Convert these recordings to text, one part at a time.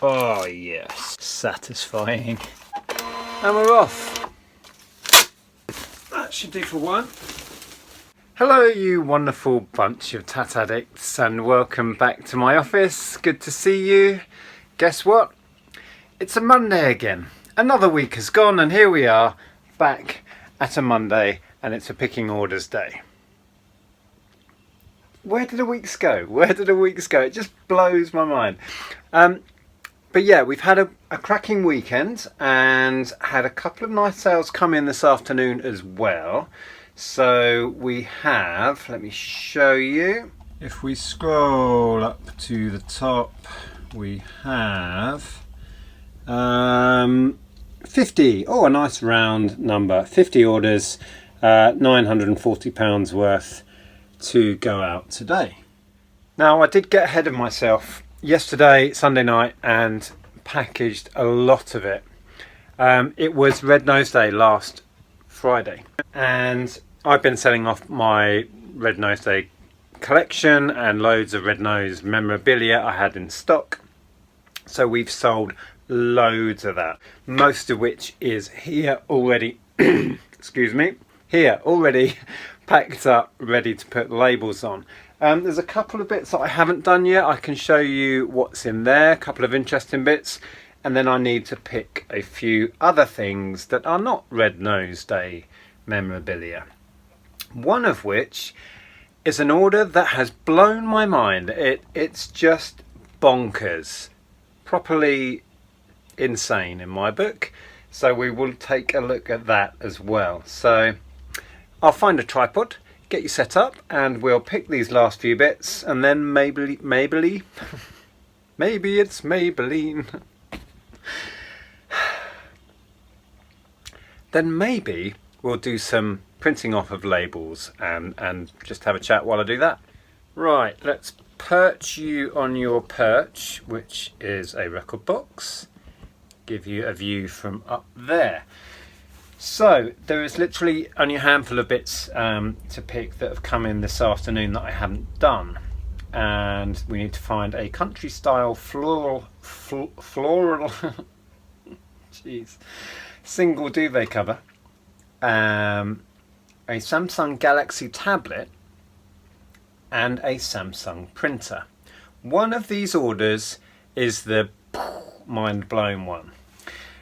Oh yes, satisfying. And we're off. That should do for one. Hello you wonderful bunch of tat addicts, and welcome back to my office. Good to see you. Guess what? It's a Monday again. Another week has gone and here we are back at a Monday, and it's a picking orders day. Where did the weeks go? Where did the weeks go? It just blows my mind. But yeah, we've had a cracking weekend and had a couple of nice sales come in this afternoon as well. So we have, let me show you. If we scroll up to the top, we have 50. Oh, a nice round number. 50 orders, £940 worth to go out today. Now, I did get ahead of myself yesterday, Sunday night, and packaged a lot of it. It was Red Nose Day last Friday, and I've been selling off my Red Nose Day collection and loads of Red Nose memorabilia I had in stock. So we've sold loads of that, most of which is here already. Excuse me, here already packed up, ready to put labels on. There's a couple of bits that I haven't done yet. I can show you what's in there, a couple of interesting bits, and then I need to pick a few other things that are not Red Nose Day memorabilia. One of which is an order that has blown my mind. It's just bonkers, properly insane in my book. So we will take a look at that as well. So I'll find a tripod, get you set up, and we'll pick these last few bits, and then maybe maybe it's Maybelline. Then maybe we'll do some printing off of labels and just have a chat while I do that. Right, let's perch you on your perch, which is a record box. Give you a view from up there. So there is literally only a handful of bits to pick that have come in this afternoon that I haven't done, and we need to find a country style floral jeez, single duvet cover, a Samsung Galaxy tablet, and a Samsung printer. One of these orders is the mind-blowing one.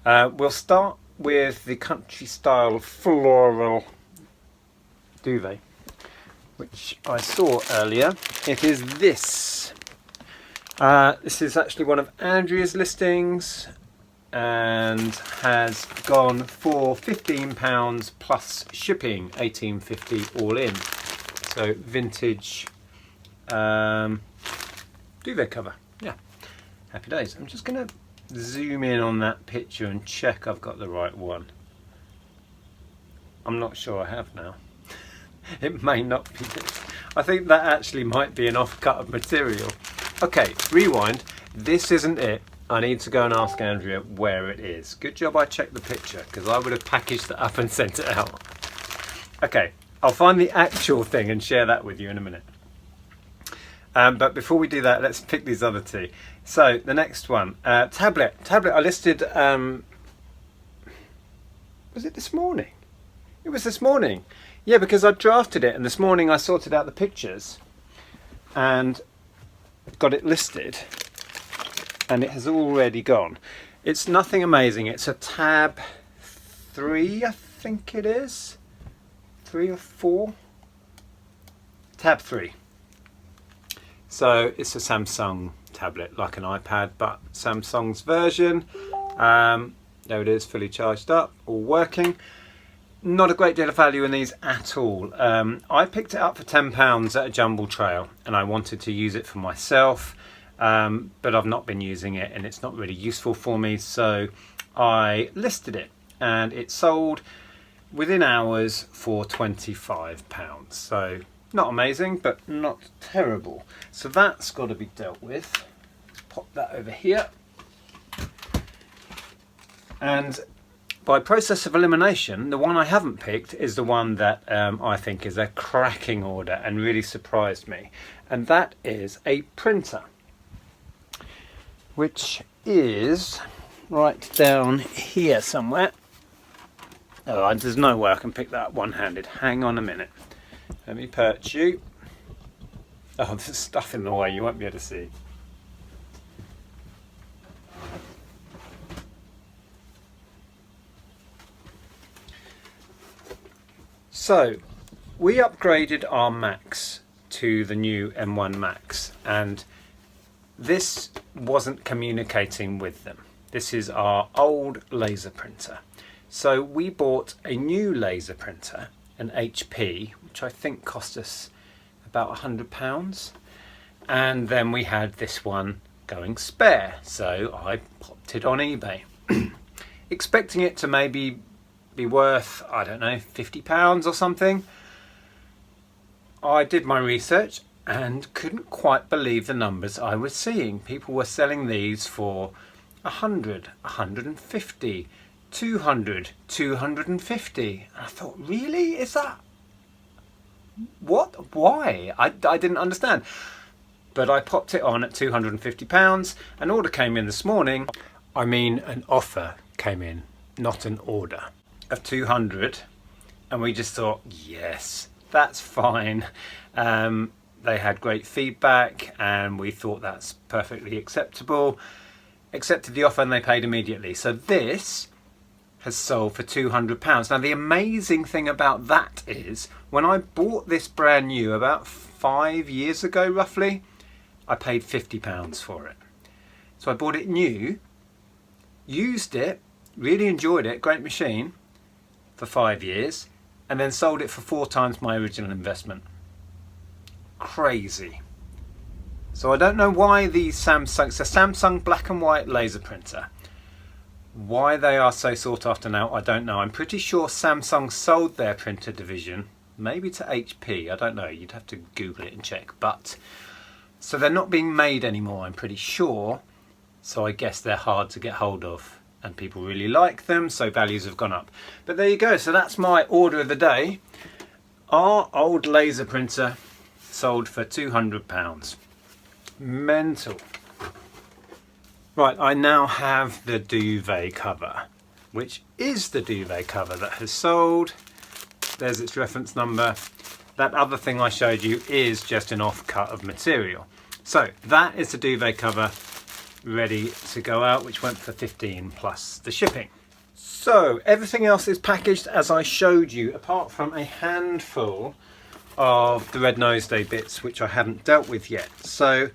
We'll start with the country style floral duvet, which I saw earlier. It is this. This is actually one of Andrea's listings and has gone for £15 plus shipping, $18.50 all in. So vintage duvet cover. Yeah, happy days. I'm just going to zoom in on that picture and check I've got the right one. I'm not sure I have now. It may not be this. I think that actually might be an off-cut of material. Okay, rewind. This isn't it. I need to go and ask Andrea where it is. Good job I checked the picture, because I would have packaged it up and sent it out. Okay, I'll find the actual thing and share that with you in a minute. But before we do that, let's pick these other two. So the next one, tablet. I listed, was it this morning? It was this morning. Yeah, because I drafted it and this morning I sorted out the pictures and got it listed, and it has already gone. It's nothing amazing. It's a Tab 3, I think it is. 3 or 4? Tab 3. So it's a Samsung tablet, like an iPad, but Samsung's version. There it is, fully charged up, all working. Not a great deal of value in these at all. I picked it up for £10 at a jumble trail, and I wanted to use it for myself, but I've not been using it and it's not really useful for me, so I listed it and it sold within hours for £25. So not amazing, but not terrible. So that's got to be dealt with. Let's pop that over here. And by process of elimination, the one I haven't picked is the one that I think is a cracking order and really surprised me. And that is a printer, which is right down here somewhere. Oh, there's no way I can pick that up one-handed. Hang on a minute. Let me perch you. Oh, there's stuff in the way you won't be able to see. So, we upgraded our Macs to the new M1 Max, and this wasn't communicating with them. This is our old laser printer. So we bought a new laser printer, an HP, which I think cost us about £100. And then we had this one going spare. So I popped it on eBay, expecting it to maybe be worth, I don't know, £50 or something. I did my research and couldn't quite believe the numbers I was seeing. People were selling these for 100, 150, 200, 250. I thought, really? Is that? What? Why? I didn't understand. But I popped it on at £250. An order came in this morning. I mean, an offer came in, not an order, of 200. And we just thought, yes, that's fine. They had great feedback and we thought that's perfectly acceptable. Accepted the offer and they paid immediately. So this has sold for £200. Now the amazing thing about that is, when I bought this brand new about 5 years ago roughly, I paid £50 for it. So I bought it new, used it, really enjoyed it, great machine, for 5 years, and then sold it for 4 times my original investment. Crazy. So I don't know why these Samsung, it's a Samsung black and white laser printer. Why they are so sought after now, I don't know. I'm pretty sure Samsung sold their printer division, maybe to HP, I don't know, you'd have to Google it and check. But, so they're not being made anymore, I'm pretty sure. So I guess they're hard to get hold of and people really like them, so values have gone up. But there you go, so that's my order of the day. Our old laser printer sold for £200. Mental. Right, I now have the duvet cover, which is the duvet cover that has sold. There's its reference number. That other thing I showed you is just an off-cut of material. So that is the duvet cover ready to go out, which went for 15 plus the shipping. So everything else is packaged as I showed you, apart from a handful of the Red Nose Day bits, which I haven't dealt with yet. So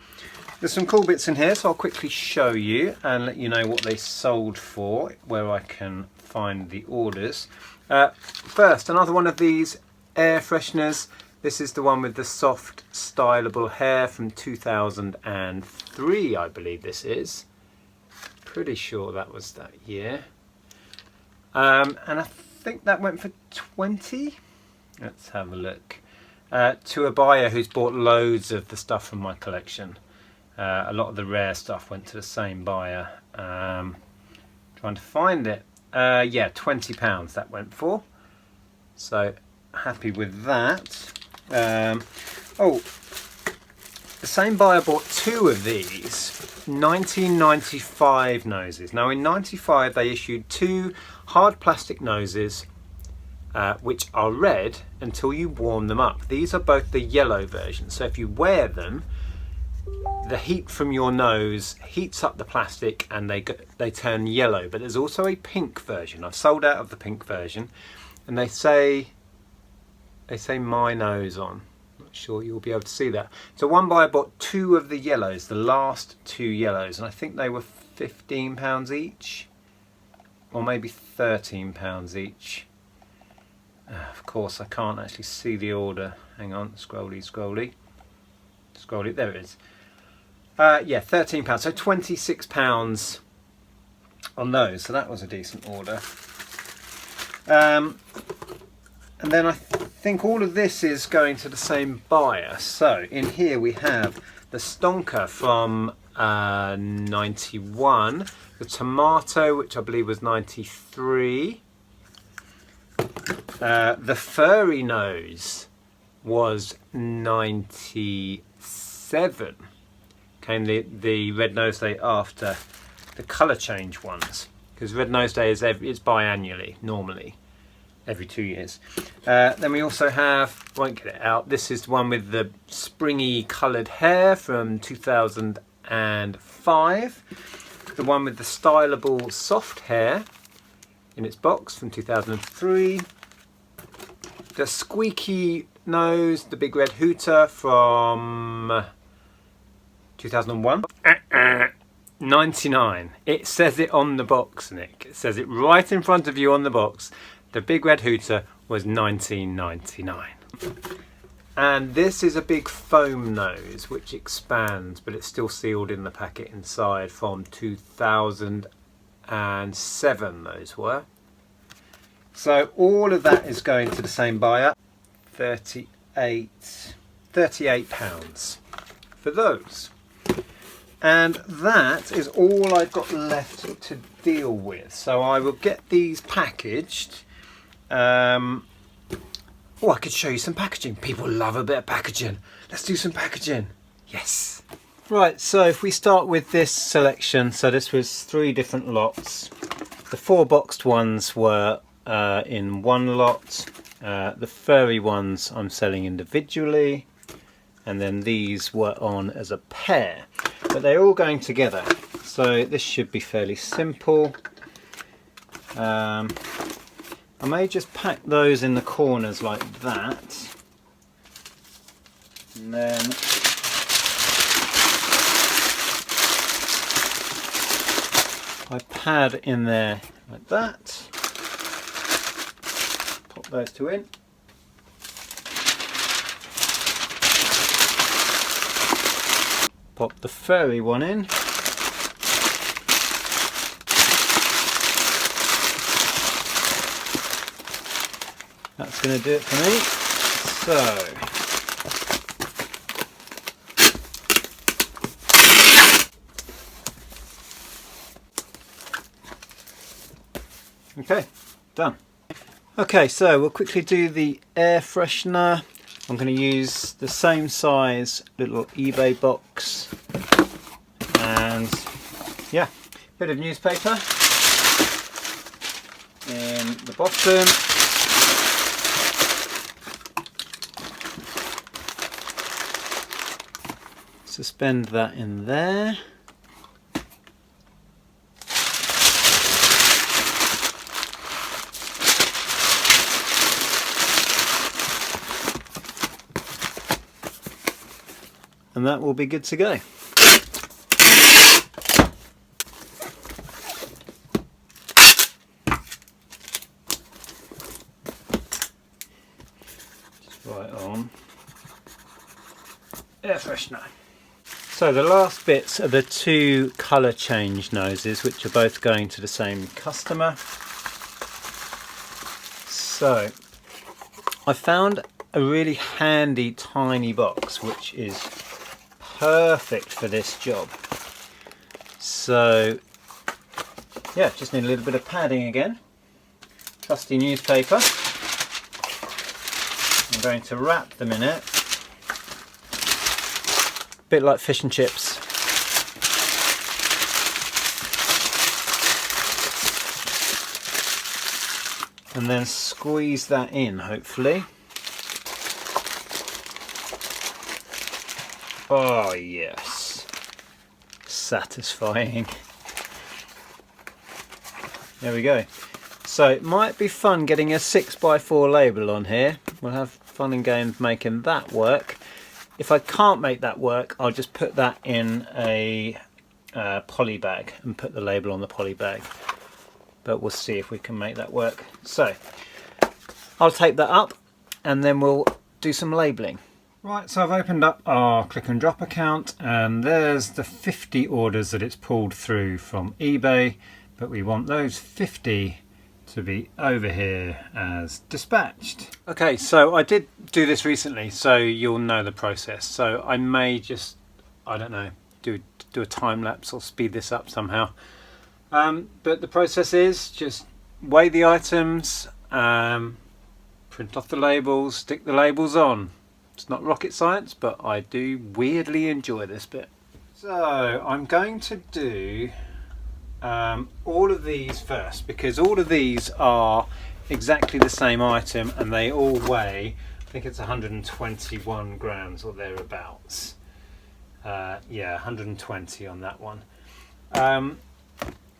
there's some cool bits in here, so I'll quickly show you and let you know what they sold for, where I can find the orders. First, another one of these air fresheners. This is the one with the soft, stylable hair from 2003, I believe this is. Pretty sure that was that year. And I think that went for 20. Let's have a look. To a buyer who's bought loads of the stuff from my collection. A lot of the rare stuff went to the same buyer. Trying to find it. Yeah, £20 that went for. So happy with that. Oh, the same buyer bought 2 of these 1995 noses. Now in 95 they issued 2 hard plastic noses which are red until you warm them up. These are both the yellow version, so if you wear them, the heat from your nose heats up the plastic and they turn yellow. But there's also a pink version. I've sold out of the pink version, and they say my nose on. Not sure you'll be able to see that. So one buyer bought 2 of the yellows, the last 2 yellows, and I think they were £15 each, or maybe £13 each. Of course I can't actually see the order. Hang on, scrolly, there it is. Yeah, £13, so £26 on those, so that was a decent order. And then I think all of this is going to the same buyer. So in here we have the Stonker from 91, the Tomato, which I believe was 93, the Furry Nose was 97. Came the Red Nose Day after the colour change ones, because Red Nose Day is it's biannually, normally every 2 years. Then we also have, won't get it out, this is the one with the springy coloured hair from 2005. The one with the stylable soft hair in its box from 2003. The squeaky nose, the big red hooter from 2001. 99. It says it on the box, Nick. It says it right in front of you on the box. The big red hooter was 1999. And this is a big foam nose which expands, but it's still sealed in the packet inside, from 2007 those were. So all of that is going to the same buyer. £38 for those. And that is all I've got left to deal with. So I will get these packaged. Oh, I could show you some packaging. People love a bit of packaging. Let's do some packaging. Yes. Right, so if we start with this selection, so this was 3 different lots. The 4 boxed ones were in one lot. The furry ones I'm selling individually. And then these were on as a pair. But they're all going together. So this should be fairly simple. I may just pack those in the corners like that, and then I pad in there like that, pop those 2 in, pop the furry one in, that's going to do it for me. So, okay, done. Okay, so we'll quickly do the air freshener. I'm going to use the same size little eBay box, and yeah, bit of newspaper in the bottom. Suspend that in there. And that will be good to go. Just right on. Air freshener. So the last bits are the 2 colour change noses, which are both going to the same customer. So I found a really handy tiny box which is perfect for this job. So yeah, just need a little bit of padding again. Trusty newspaper. I'm going to wrap them in it. Bit like fish and chips. And then squeeze that in, hopefully. Oh yes, satisfying. There we go. So it might be fun getting a 6x4 label on here. We'll have fun and games making that work. If I can't make that work, I'll just put that in a poly bag and put the label on the poly bag. But we'll see if we can make that work. So I'll tape that up and then we'll do some labelling. Right, so I've opened up our click and drop account, and there's the 50 orders that it's pulled through from eBay, but we want those 50 to be over here as dispatched. Okay, so I did do this recently, so you'll know the process. So I may just, I don't know, do a time lapse or speed this up somehow. But the process is just weigh the items, print off the labels, stick the labels on. It's not rocket science, but I do weirdly enjoy this bit. So I'm going to do all of these first, because all of these are exactly the same item and they all weigh, I think it's 121 grams or thereabouts. Yeah, 120 on that one.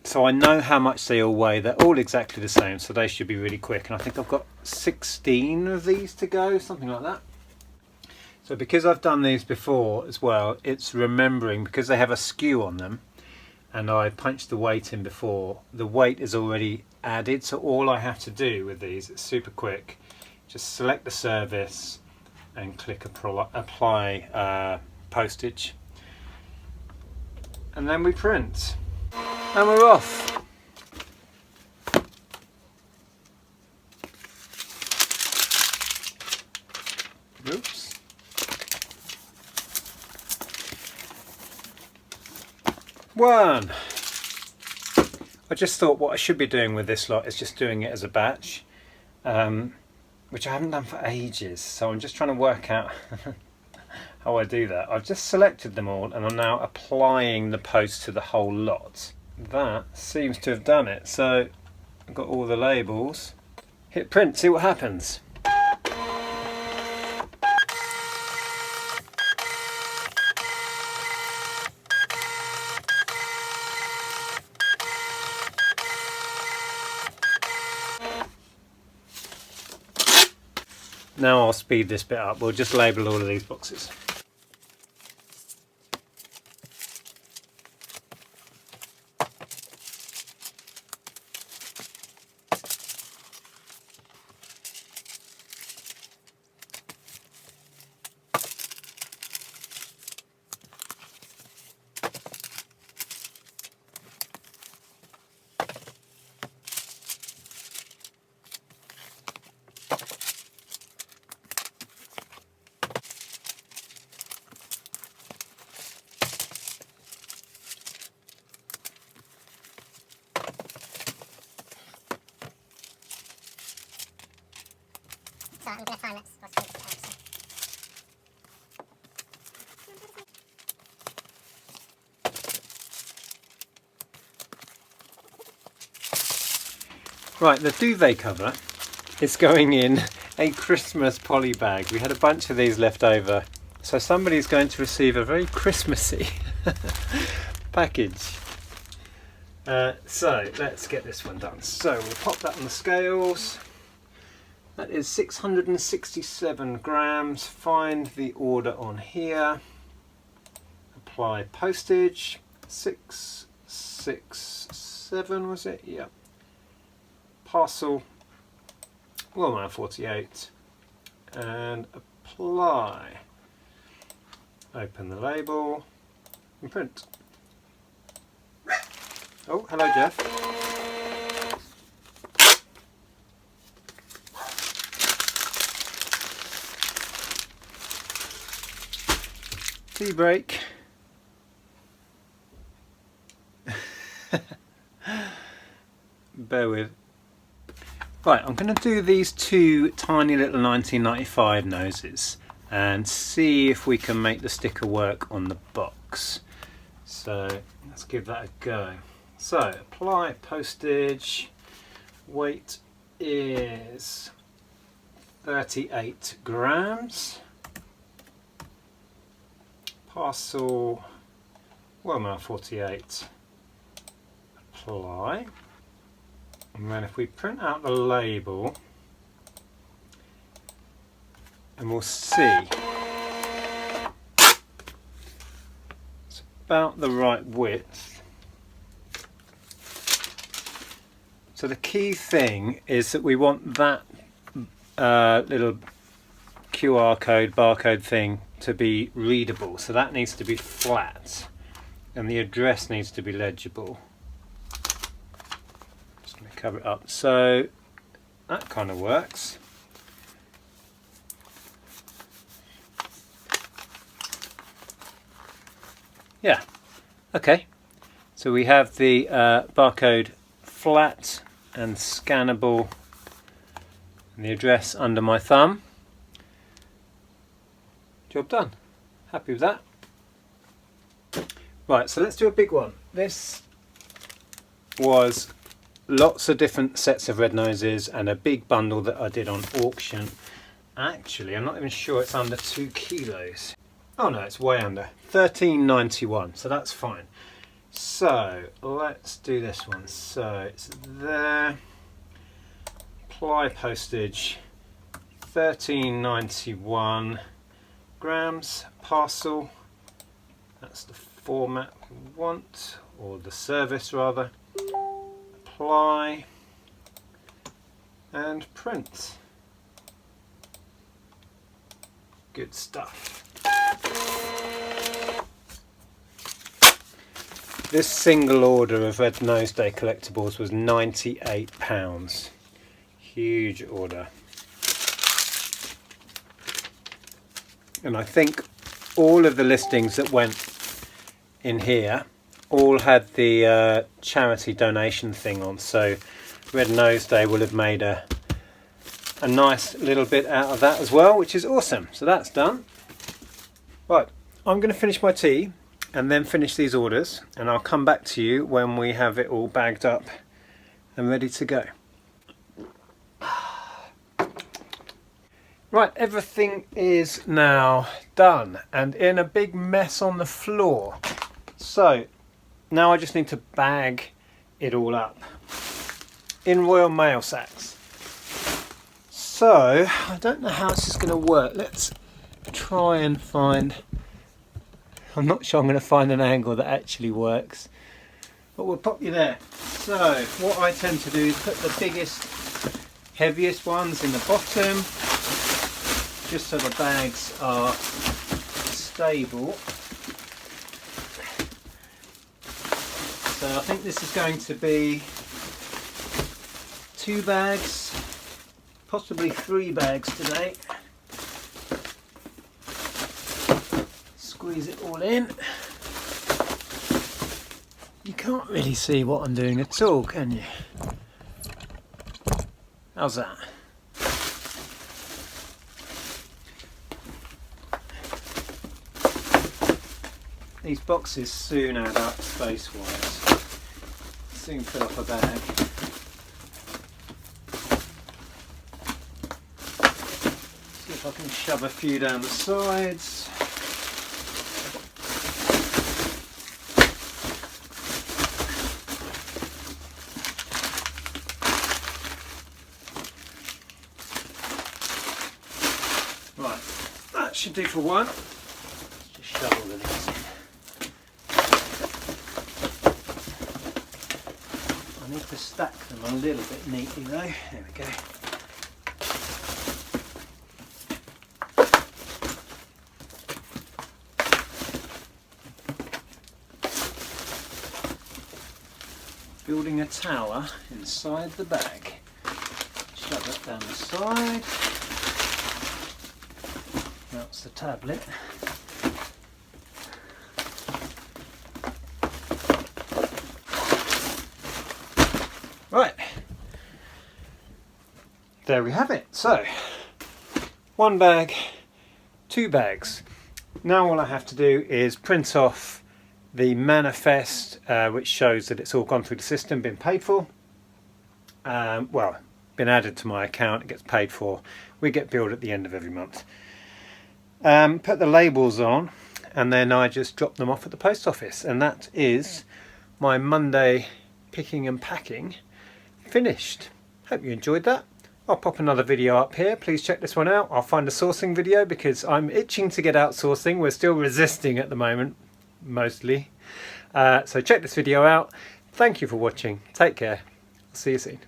So I know how much they all weigh. They're all exactly the same, so they should be really quick. And I think I've got 16 of these to go, something like that. So because I've done these before as well, it's remembering, because they have a skew on them and I punched the weight in before, the weight is already added. So all I have to do with these, it's super quick, just select the service and click apply postage. And then we print. And we're off. Oops. One. I just thought what I should be doing with this lot is just doing it as a batch, which I haven't done for ages. So I'm just trying to work out how I do that. I've just selected them all and I'm now applying the post to the whole lot. That seems to have done it. So I've got all the labels. Hit print, see what happens. Now I'll speed this bit up. We'll just label all of these boxes. So I'm going to find that's what's going to answer. Right, the duvet cover is going in a Christmas poly bag. We had a bunch of these left over, so somebody's going to receive a very Christmassy package. So let's get this one done. So we'll pop that on the scales. That is 667 grams. Find the order on here. Apply postage. 667 was it? Yep. Parcel. Well, now 48. And apply. Open the label and print. Oh, hello, Jeff. Tea break. Bear with. Right, I'm going to do these two tiny little 1995 noses and see if we can make the sticker work on the box. So let's give that a go. So apply postage. Weight is 38 grams. Parcel, well now 48. Apply. And then if we print out the label, and we'll see. It's about the right width. So the key thing is that we want that little QR code, barcode thing to be readable. So that needs to be flat and the address needs to be legible. Just going to cover it up. So that kind of works. Yeah, okay. So we have the barcode flat and scannable and the address under my thumb. Job done. Happy with that. Right, so let's do a big one. This was lots of different sets of red noses and a big bundle that I did on auction. Actually, I'm not even sure it's under 2 kilos. Oh no, it's way under. £13.91, so that's fine. So let's do this one. So it's there. Apply postage. £13.91 grams parcel. That's the format we want, or the service rather. Apply and print. Good stuff. This single order of Red Nose Day collectibles was £98. Huge order. And I think all of the listings that went in here all had the charity donation thing on, so Red Nose Day will have made a nice little bit out of that as well, which is awesome. So that's done. Right, I'm going to finish my tea and then finish these orders, and I'll come back to you when we have it all bagged up and ready to go. Right, everything is now done and in a big mess on the floor. So now I just need to bag it all up in Royal Mail sacks. So I don't know how this is going to work. Let's try and find... I'm not sure I'm going to find an angle that actually works, but we'll pop you there. So what I tend to do is put the biggest, heaviest ones in the bottom, just so the bags are stable. So I think this is going to be 2 bags, possibly 3 bags today. Squeeze it all in. You can't really see what I'm doing at all, can you? How's that? These boxes soon add up space-wise. Soon fill up a bag. See if I can shove a few down the sides. Right, that should do for one. Let's just shovel the these in. I need to stack them a little bit neatly though. There we go. Building a tower inside the bag. Shove it down the side. That's the tablet. Right, there we have it. So, 1 bag, 2 bags. Now all I have to do is print off the manifest, which shows that it's all gone through the system, been paid for. Well, been added to my account, it gets paid for. We get billed at the end of every month. Put the labels on, and then I just drop them off at the post office, and that is my Monday picking and packing finished. Hope you enjoyed that. I'll pop another video up here. Please check this one out. I'll find a sourcing video because I'm itching to get outsourcing. We're still resisting at the moment, mostly. So check this video out. Thank you for watching. Take care. I'll see you soon.